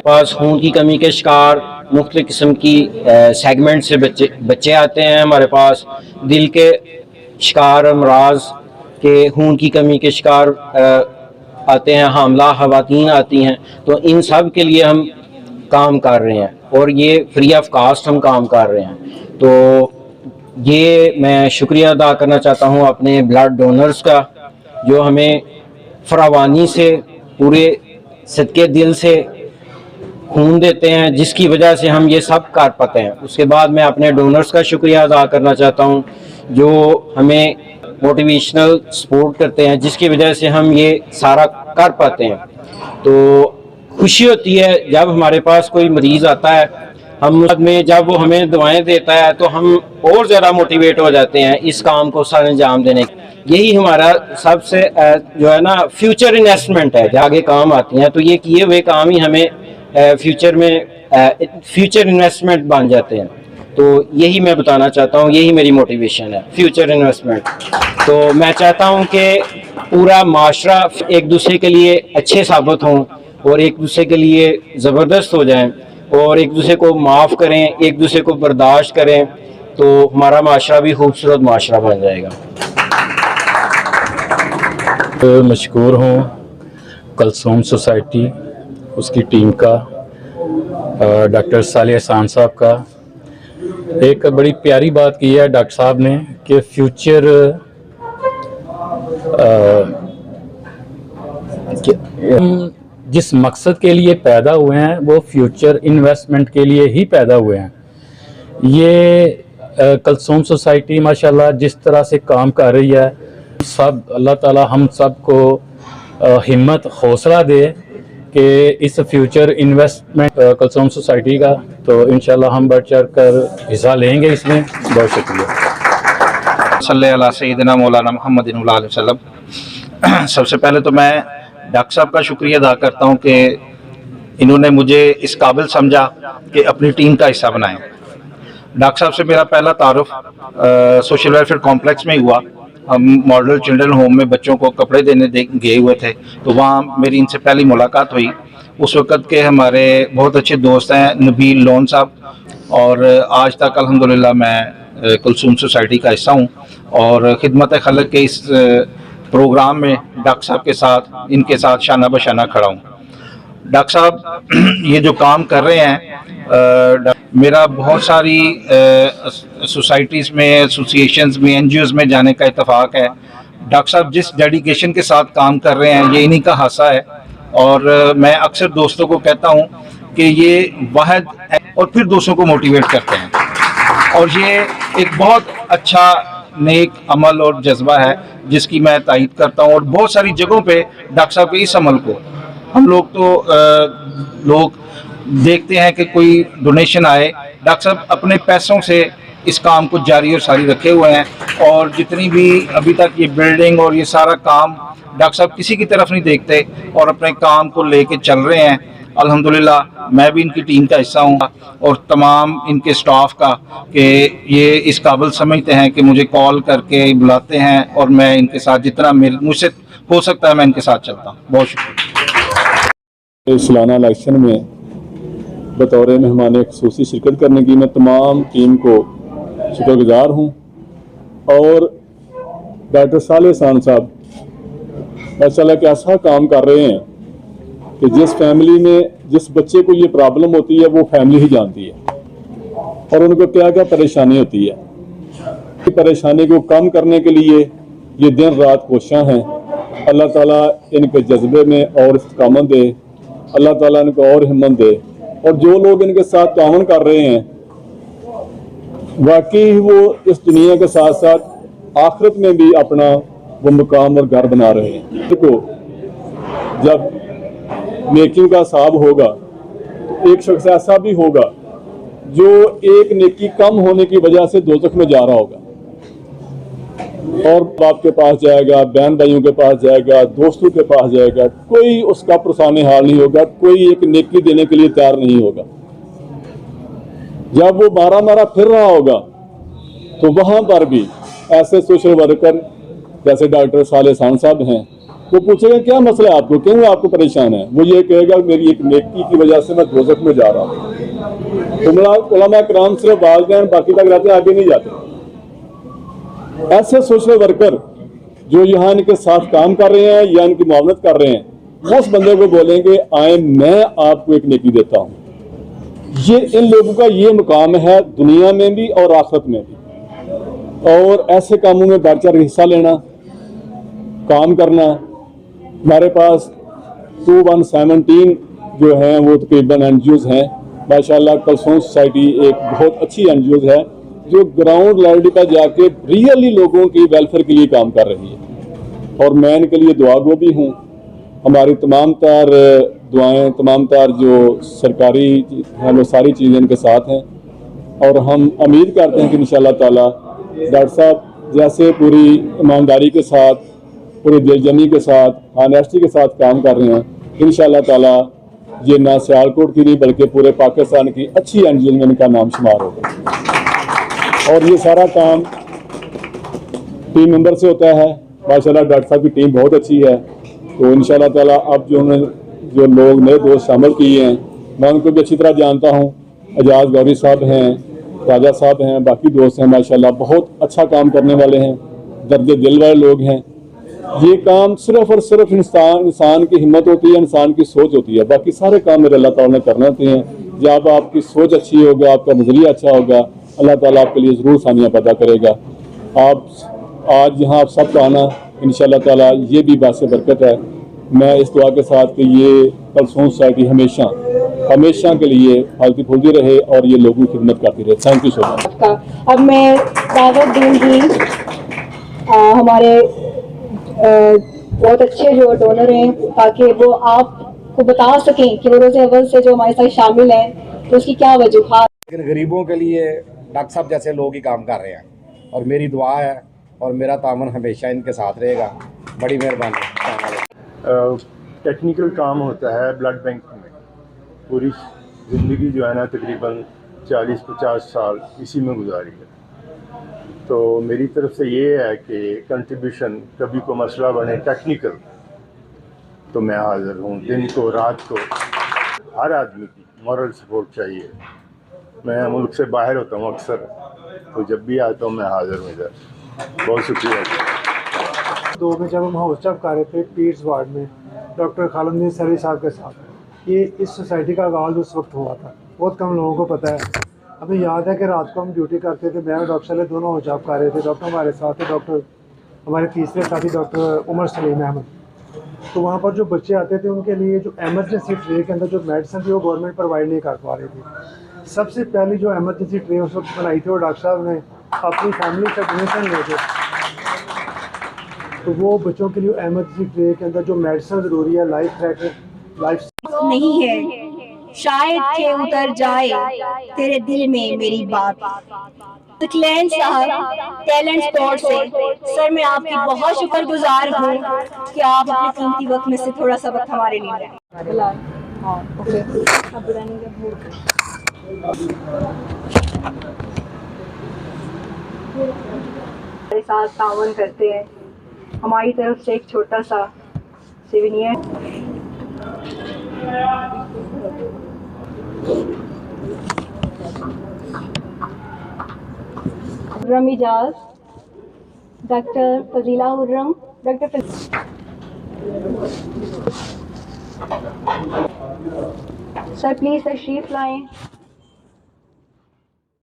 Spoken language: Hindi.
पास खून की कमी के शिकार मुख्तलिफ किस्म की सेगमेंट से बच्चे आते हैं। हमारे पास दिल के शिकार अमराज के खून की कमी के शिकार आते हैं, हामला ख़वातीन आती हैं। तो इन सब के लिए हम काम कर रहे हैं और ये फ्री ऑफ कास्ट हम काम कर रहे हैं। तो ये मैं शुक्रिया अदा करना चाहता हूँ अपने ब्लड डोनर्स का, जो हमें फरावानी से पूरे सदके दिल से खून देते हैं, जिसकी वजह से हम ये सब कर पाते हैं। उसके बाद मैं अपने डोनर्स का शुक्रिया अदा करना चाहता हूँ, जो हमें मोटिवेशनल सपोर्ट करते हैं, जिसकी वजह से हम ये सारा कर पाते हैं। तो खुशी होती है जब हमारे पास कोई मरीज़ आता है, हम में जब वो हमें दवाएं देता है तो हम और ज़्यादा मोटिवेट हो जाते हैं इस काम को सर अंजाम देने की। यही हमारा सबसे जो है ना फ्यूचर इन्वेस्टमेंट है, जो आगे काम आती हैं। तो ये किए हुए काम ही हमें फ्यूचर में फ्यूचर इन्वेस्टमेंट बन जाते हैं। तो यही मैं बताना चाहता हूँ, यही मेरी मोटिवेशन है, फ्यूचर इन्वेस्टमेंट। तो मैं चाहता हूँ कि पूरा माशरा एक दूसरे के लिए अच्छे साबित हों और एक दूसरे के लिए ज़बरदस्त हो जाएं और एक दूसरे को माफ़ करें, एक दूसरे को बर्दाश्त करें, तो हमारा माशरा भी खूबसूरत माशरा बन जाएगा। तो मशकूर हूँ कलसूम सोसाइटी, उसकी टीम का, डॉक्टर साले एहसान साहब का। एक बड़ी प्यारी बात की है डॉक्टर साहब ने कि फ्यूचर जिस मकसद के लिए पैदा हुए हैं वो फ्यूचर इन्वेस्टमेंट के लिए ही पैदा हुए हैं। ये कलसूम सोसाइटी माशाल्लाह जिस तरह से काम कर रही है, सब अल्लाह ताला हम सब को हिम्मत हौसला दे कि इस फ्यूचर इन्वेस्टमेंट कलसूम सोसाइटी का, तो इंशाल्लाह हम बढ़ चढ़ कर हिस्सा लेंगे इसमें। बहुत शुक्रिया। सल्लल्लाहु अलैहि सय्यिदना मौलाना मुहम्मदिन अलैहि वसल्लम। सबसे पहले तो मैं डॉक्टर साहब का शुक्रिया अदा करता हूँ कि इन्होंने मुझे इस काबिल समझा कि अपनी टीम का हिस्सा बनाएं। डॉक्टर साहब से मेरा पहला तारुफ सोशल वेलफेयर कॉम्प्लेक्स में हुआ। हम मॉडल चिल्ड्रन होम में बच्चों को कपड़े देने गए हुए थे, तो वहाँ मेरी इनसे पहली मुलाकात हुई। उस वक़्त के हमारे बहुत अच्छे दोस्त हैं नबील लोन साहब, और आज तक अल्हम्दुलिल्लाह मैं कलसूम सोसाइटी का हिस्सा हूँ और खिदमत खलक के इस प्रोग्राम में डॉक्टर साहब के साथ, इनके साथ शाना बशाना खड़ा हूँ। डॉक्टर साहब ये जो काम कर रहे हैं, मेरा बहुत सारी सोसाइटीज़ में, एसोसिएशंस में, एनजीओज़ में जाने का इत्तेफाक है। डॉक्टर साहब जिस डेडिकेशन के साथ काम कर रहे हैं ये इन्हीं का हासा है। और मैं अक्सर दोस्तों को कहता हूँ कि ये वाहिद है और फिर दूसरों को मोटिवेट करते हैं, और ये एक बहुत अच्छा नेक अमल और जज्बा है जिसकी मैं तायीद करता हूँ। और बहुत सारी जगहों पे डॉक्टर साहब के इस अमल को हम लोग देखते हैं कि कोई डोनेशन आए, डॉक्टर साहब अपने पैसों से इस काम को जारी और सारी रखे हुए हैं। और जितनी भी अभी तक ये बिल्डिंग और ये सारा काम डॉक्टर साहब किसी की तरफ नहीं देखते और अपने काम को लेके चल रहे हैं। अल्हम्दुलिल्लाह मैं भी इनकी टीम का हिस्सा हूँ और तमाम इनके स्टाफ का, कि ये इस काबिल समझते हैं कि मुझे कॉल करके बुलाते हैं और मैं इनके साथ जितना मुझसे हो सकता है मैं इनके साथ चलता हूँ। बहुत शुक्रिया। इस सालाना इलेक्शन में बतौर मेहमान ख़ुसूसी शिरकत करने की मैं तमाम टीम को शुक्रगुजार हूँ। और डॉक्टर साले एहसान साहब माशाल्लाह एक ऐसा काम कर रहे हैं कि जिस फैमिली में जिस बच्चे को ये प्रॉब्लम होती है वो फैमिली ही जानती है और उनको क्या क्या परेशानी होती है। परेशानी को कम करने के लिए ये दिन रात कोशिशां हैं। अल्लाह ताला इनके जज्बे में और इस्तिकामत दे, अल्लाह ताला इनको और हिम्मत दे। और जो लोग इनके साथ ताउन कर रहे हैं वाकई वो इस दुनिया के साथ साथ आखिरत में भी अपना वो मुकाम और घर बना रहे हैं। देखो जब नेकियों का हिसाब होगा तो एक शख्स ऐसा भी होगा जो एक नेकी कम होने की वजह से दोज़ख में जा रहा होगा और बाप के पास जाएगा, बहन भाइयों के पास जाएगा, दोस्तों के पास जाएगा, कोई उसका पुरसाने हाल नहीं होगा, कोई एक नेकी देने के लिए तैयार नहीं होगा। जब वो मारा फिर रहा होगा तो वहां पर भी ऐसे सोशल वर्कर जैसे डॉक्टर साले एहसान साहब हैं वो पूछेगा क्या मसला है आपको, क्यों आपको परेशान है, वो ये कहेगा मेरी एक नेकी की वजह से मैं दोज़ख में जा रहा हूँ। तो उलमा कराम सिर्फ वालिदैन बाकी तक रहते हैं, आगे नहीं जाते। ऐसे सोशल वर्कर जो यहाँ इनके साथ काम कर रहे हैं या इनकी मुआवनत कर रहे हैं, वो उस बंदे को बोलेंगे आए मैं आपको एक नेकी देता हूँ। ये इन लोगों का ये मुकाम है दुनिया में भी और आखिरत में भी। और ऐसे कामों में बढ़ चढ़ हिस्सा लेना, काम करना। हमारे पास 2117 जो हैं वो तकरीबन NGOs हैं माशाल्लाह। कलसूम सोसाइटी एक बहुत अच्छी NGOs है जो ग्राउंड लेवल पर जाके रियली लोगों की वेलफेयर के लिए काम कर रही है, और मैं इनके लिए दुआगो भी हूँ। हमारी तमाम तार दुआएं, तमाम तार जो सरकारी हैं वो सारी चीज़ें इनके साथ हैं, और हम उम्मीद करते हैं कि इंशाअल्लाह ताला डॉक्टर साहब जैसे पूरी ईमानदारी के साथ, पूरी दिलजमी के साथ, ऑनेस्टी के साथ काम कर रहे हैं, इंशाअल्लाह ताला ये ना सियालकोट की नहीं बल्कि पूरे पाकिस्तान की अच्छी NGO में इनका नाम शुमार होगा। और ये सारा काम टीम मेंबर से होता है माशाल्लाह। डॉक्टर साहब की टीम बहुत अच्छी है। तो इंशाअल्लाह ताला अब जो लोग नए दोस्त शामिल किए हैं मैं उनको भी अच्छी तरह जानता हूँ। एजाज गौरी साहब हैं, राजा साहब हैं, बाकी दोस्त हैं माशाल्लाह, बहुत अच्छा काम करने वाले हैं, दर्द दिल वाले लोग हैं। ये काम सिर्फ और सिर्फ इंसान की हिम्मत होती है, इंसान की सोच होती है, बाकी सारे काम मेरे अल्लाह ताला ने करने होते हैं। जब आपकी सोच अच्छी होगी, आपका नज़रिया अच्छा होगा, अल्लाह ताला आपके लिए ज़रूर सानियाँ पैदा करेगा। आप आज यहाँ आप सब का आना इंशाअल्लाह ताला ये भी बात से बरकत है। मैं इस दुआ के साथ कि ये कलसूम सोसाइटी हमेशा हमेशा के लिए फलती फूलती रहे और ये लोगों की खिदमत करती रहे। Thank you so much. अब मैं दावत दूंगी हमारे बहुत अच्छे जो डोनर हैं, ताकि वो आपको बता सकें कि वो रोज़े अव्वल से जो हमारे साथ शामिल हैं तो उसकी क्या वजूहात। लेकिन गरीबों के लिए डॉक्टर साहब जैसे लोग ही काम कर रहे हैं, और मेरी दुआ है और मेरा तामन हमेशा इनके साथ रहेगा। बड़ी मेहरबानी। टेक्निकल काम होता है ब्लड बैंक में। पूरी ज़िंदगी जो है ना तकरीबन 40-50 साल इसी में गुजारी है। तो मेरी तरफ से ये है कि कंट्रीब्यूशन कभी को मसला बने टेक्निकल तो मैं हाज़िर हूँ। दिन को रात को हर आदमी की मॉरल सपोर्ट चाहिए। मैं मुल्क से बाहर होता हूँ अक्सर, तो जब भी आता हूँ मैं हाज़िर हूँ इधर। बहुत शुक्रिया। दो में जब हम हाउस जब कर रहे थे पीर्स वार्ड में डॉक्टर खालिद सरी साहब के साथ, ये इस सोसाइटी का आगाज़ उस वक्त हुआ था। बहुत कम लोगों को पता है। हमें याद है कि रात को हम ड्यूटी करते थे, मैं और डॉक्टर साले दोनों जॉब कर रहे थे। डॉक्टर हमारे साथ थे, डॉक्टर हमारे तीसरे साथी डॉक्टर उमर सलीम अहमद। तो वहाँ पर जो बच्चे आते थे उनके लिए जो एमरजेंसी ट्रे के अंदर जो मेडिसिन थी वो गवर्नमेंट प्रोवाइड नहीं कर पा रही थी। सबसे पहली जो एमरजेंसी ट्रे उस वक्त बनाई थी वो डॉक्टर साहब ने अपनी फैमिली से डोनेशन ले थे। तो वो बच्चों के लिए एमरजेंसी ट्रे के अंदर जो मेडिसिन ज़रूरी है, लाइफ थ्रेटनिंग लाइफ नहीं है शायद के उतर जाए तेरे दिल में मेरी बात। क्लैन साहब टैलेंट स्पॉट से सर मैं आपकी बहुत शुक्रगुजार हूँ कि आप अपने कीमती वक्त में से थोड़ा सा वक्त हमारे लिए दें। हमारे साथ तावन करते हैं, हमारी तरफ से एक छोटा सा souvenir. Hurram Ijaz, doctor Fazila Hurram, doctor sir please तशरीफ लाएं।